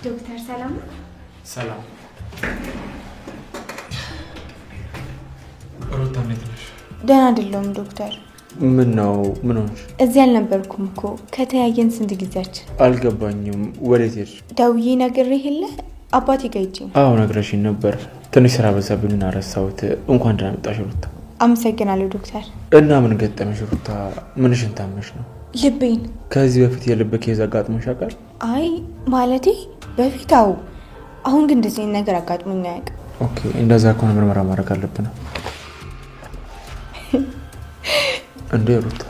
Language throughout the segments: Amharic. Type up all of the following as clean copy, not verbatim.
ዶክተር ሰላም ሰላም ሩታ እንዴት ነሽ? ደህና አይደለሁም ዶክተር። ምን ነው ምን ሆነሽ? እዚህ አልነበርኩም እኮ ከተያየን ስንት ጊዜያችን? አልገባኝም። ወዴት ሄድሽ? ደውዬ ነግሬህ የለ አባቴ ጋር ሂጅ። አዎ ነግረሽኝ ነበር። ትንሽ ስራ በዛብኝና ረሳሁት። እንኳን ደህና መጣሽ ሩታ። አመሰግናለሁ ዶክተር። እና ምን ገጠመሽ ሩታ? ምንሽን ታመሽ ነው? ልቤን። ከዚህ በፊት የልብ ኬዝ አጋጥሞሽ ያውቃል? አይ ማለቴ በፊት አዎ። አሁን ግን እንደዚህ ነገር አጋጥሞኝ አያውቅም። ኦኬ እንደዛ ከሆነ ምርመራ ማድረግ አለብን። እንዴ ሩታ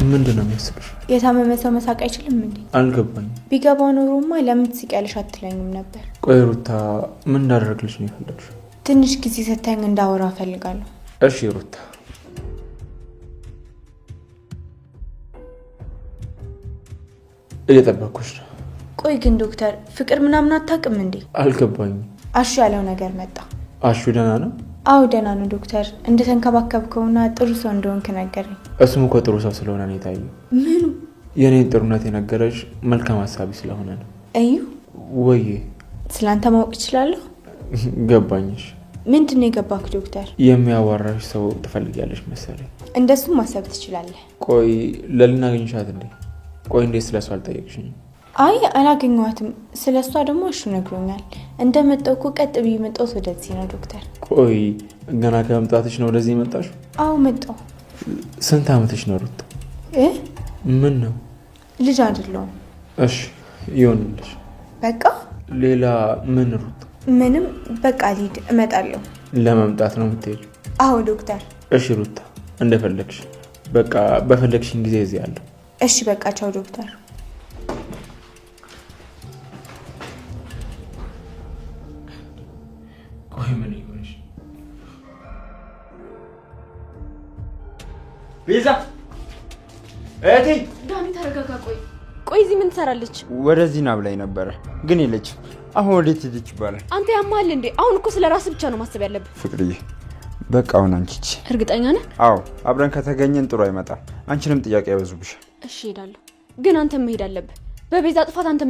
ምንድን ነው የሚያስብሽ? የታመመ ሰው መሳቅ አይችልም እንዴ? አልገባኝም። ቢገባው ኖሮማ ለምን ትስቂያለሽ አትለኝም ነበር። ቆይ ሩታ ምን እንዳደረግልሽ ነው የፈለግሽው? ትንሽ ጊዜ ሰታኝ እንዳወራ እፈልጋለሁ። እሺ ሩታ። እየጠበኩሽ ነው። ቆይ ግን ዶክተር ፍቅር ምናምን አታውቅም እንዴ? አልገባኝም። አሹ ያለው ነገር መጣ። አሹ ደህና ነው? አዎ ደህና ነው ዶክተር። እንደተንከባከብከውና ጥሩ ሰው እንደሆንክ ነገረኝ። እሱም እኮ ጥሩ ሰው ስለሆነ ነው የታየው። ምኑ? የኔን ጥሩነት የነገረሽ መልካም ሀሳቢ ስለሆነ ነው። እዩ ወይ ስላንተ ማወቅ እችላለሁ? ገባኝሽ። ምንድን ነው የገባክ ዶክተር? የሚያዋራሽ ሰው ትፈልጊያለሽ መሰለኝ። እንደሱም ማሰብ ትችላለህ። ቆይ ለልናገኝሻት እንዴ? ቆይ እንዴት ስለሷ አልጠየቅሽኝም? አይ አላገኘኋትም። ስለሷ ደግሞ እሹ ነግሮኛል። እንደመጣሁ እኮ ቀጥ ብዬ መጣሁት ወደዚህ ነው ዶክተር። ቆይ ገና ከመምጣትሽ ነው ወደዚህ የመጣሽው? አዎ መጣሁ። ስንት አመትሽ ነው ሩታ? ምን ነው? ልጅ አይደለሁም። እሺ ይሁንልሽ። በቃ ሌላ ምን ሩታ? ምንም በቃ ልሂድ፣ እመጣለሁ። ለመምጣት ነው የምትሄጂው? አዎ ዶክተር። እሺ ሩታ እንደፈለግሽ። በቃ በፈለግሽኝ ጊዜ እዚህ አለሁ። እሺ በቃ ቻው ዶክተር። ቆይ ምን ይሆንሽ? ቤዛ እህቴ። ዳኒ ተረጋጋ። ቆይ እዚህ ምን ትሰራለች? ወደዚህ ና ብላኝ ነበረ ግን የለችም። አሁን ወዴት ሄደች ይባላል? አንተ ያማል እንዴ? አሁን እኮ ስለ ራስህ ብቻ ነው ማሰብ ያለብህ። ፍቅርዬ በቃ አሁን አንቺ እርግጠኛ ነህ? አዎ አብረን ከተገኘን ጥሩ አይመጣም። አንቺንም ጥያቄ ያበዙብሻል። እሺ ሄዳለሁ፣ ግን አንተ መሄድ አለብህ። በቤዛ ጥፋት አንተ